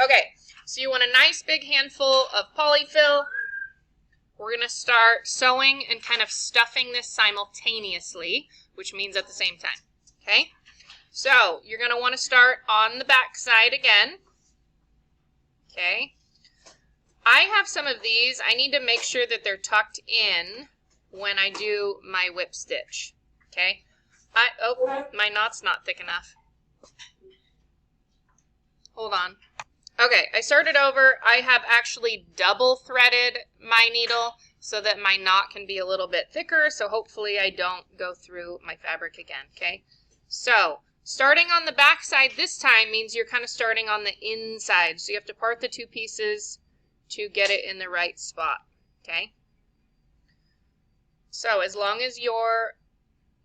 Okay, so you want a nice big handful of polyfill. We're going to start sewing and kind of stuffing this simultaneously, which means at the same time. Okay, so you're going to want to start on the back side again. Okay, I have some of these. I need to make sure that they're tucked in when I do my whip stitch. Okay, oh, my knot's not thick enough. Hold on. Okay, I started over. I have actually double threaded my needle so that my knot can be a little bit thicker, so hopefully I don't go through my fabric again, okay? So, starting on the back side this time means you're kind of starting on the inside, so you have to part the two pieces to get it in the right spot, okay? So, as long as your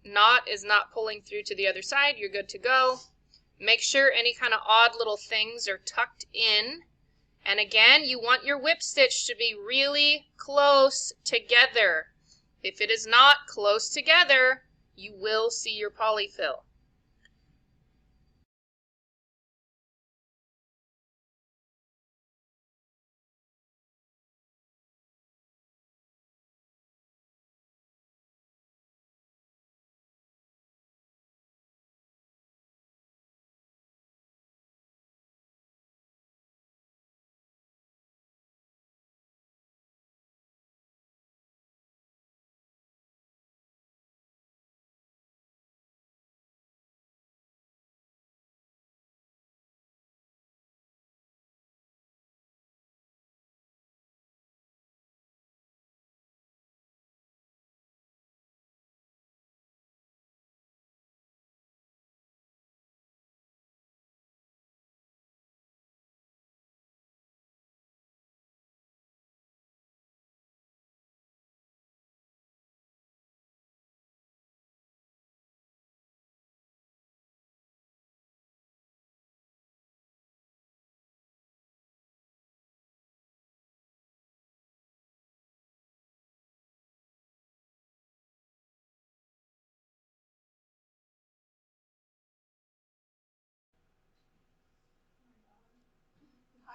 knot is not pulling through to the other side, you're good to go. Make sure any kind of odd little things are tucked in. And again, you want your whip stitch to be really close together. If it is not close together, you will see your polyfill.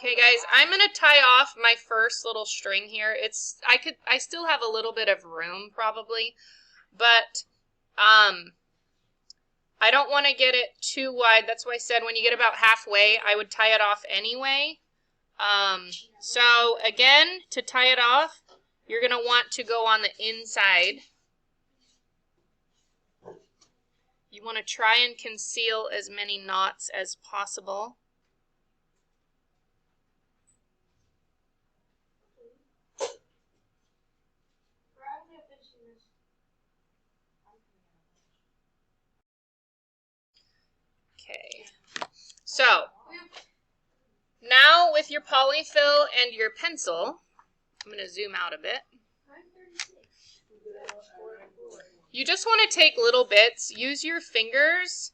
Okay guys, I'm going to tie off my first little string here. I still have a little bit of room probably, but I don't want to get it too wide. That's why I said when you get about halfway, I would tie it off anyway. So again, to tie it off, you're going to want to go on the inside. You want to try and conceal as many knots as possible. Okay, so now with your polyfill and your pencil, I'm going to zoom out a bit. You just want to take little bits, use your fingers,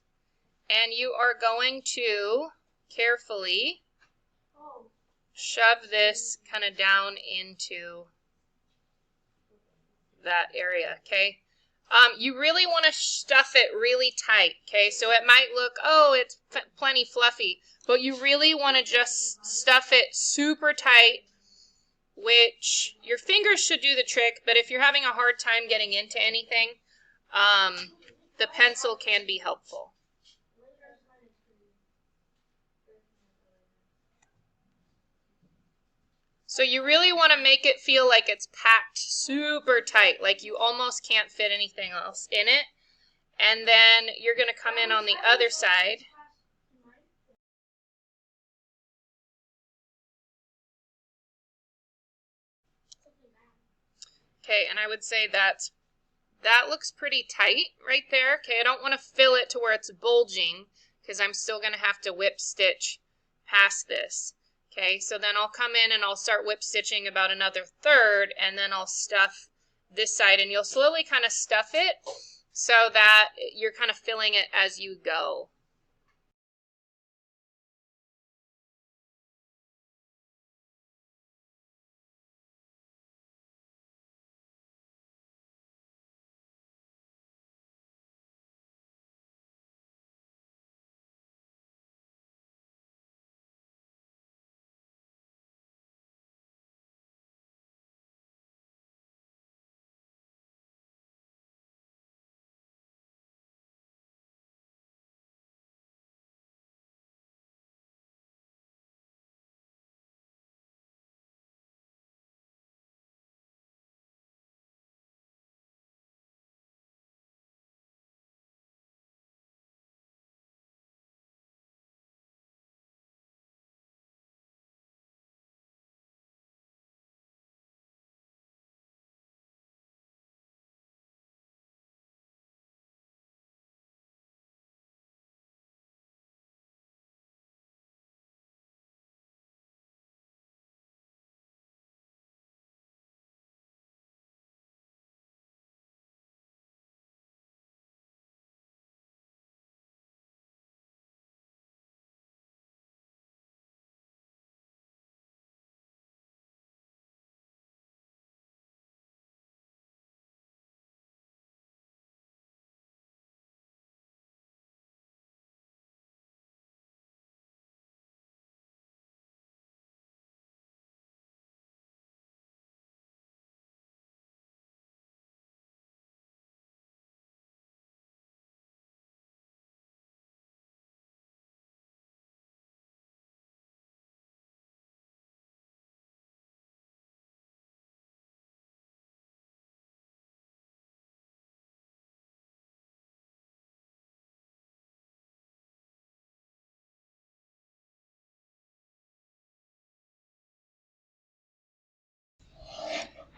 and you are going to carefully shove this kind of down into that area, okay? You really want to stuff it really tight, okay? So it might look, oh, it's plenty fluffy, but you really want to just stuff it super tight, which your fingers should do the trick, but if you're having a hard time getting into anything, the pencil can be helpful. So you really want to make it feel like it's packed super tight, like you almost can't fit anything else in it. And then you're going to come in on the other side. Okay, and I would say that looks pretty tight right there. Okay, I don't want to fill it to where it's bulging because I'm still going to have to whip stitch past this. Okay, so then I'll come in and I'll start whip stitching about another third, and then I'll stuff this side, and you'll slowly kind of stuff it so that you're kind of filling it as you go.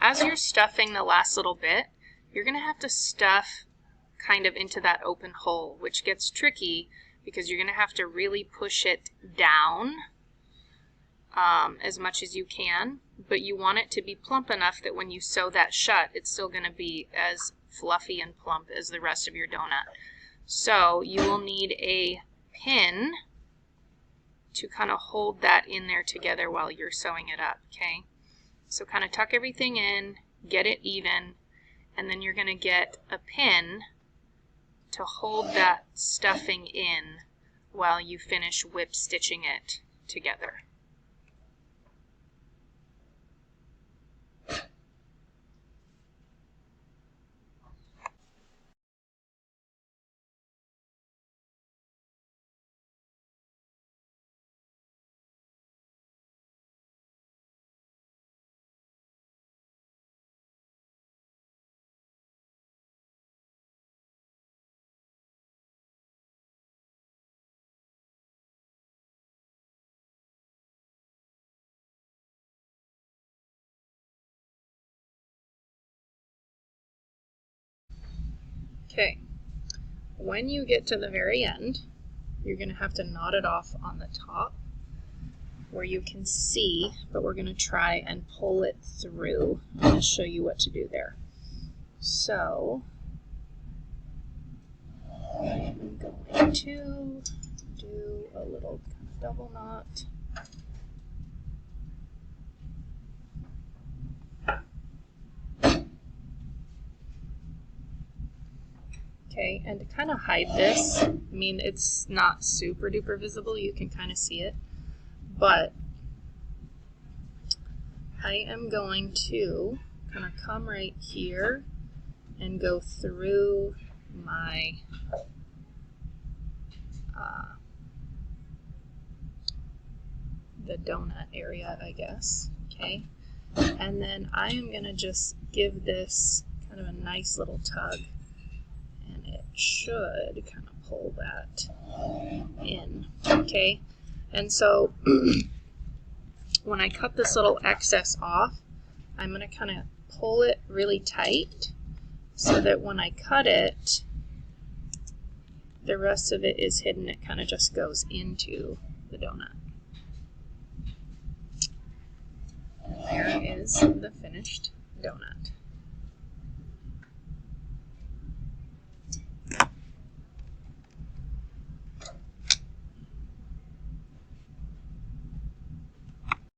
as you're stuffing the last little bit, you're going to have to stuff kind of into that open hole, which gets tricky because you're going to have to really push it down as much as you can, but you want it to be plump enough that when you sew that shut, it's still going to be as fluffy and plump as the rest of your donut. So you will need a pin to kind of hold that in there together while you're sewing it up, okay? So kind of tuck everything in, get it even, and then you're going to get a pin to hold that stuffing in while you finish whip stitching it together. Okay, when you get to the very end, you're going to have to knot it off on the top where you can see, but we're going to try and pull it through. I'm going to show you what to do there. So I'm going to do a little double knot. Okay, and to kind of hide this, I mean, it's not super duper visible, you can kind of see it, but I am going to kind of come right here and go through my the donut area, I guess, okay? And then I am going to just give this kind of a nice little tug, and it should kind of pull that in, okay? And so when I cut this little excess off, I'm going to kind of pull it really tight so that when I cut it, the rest of it is hidden. It kind of just goes into the donut. And there is the finished donut.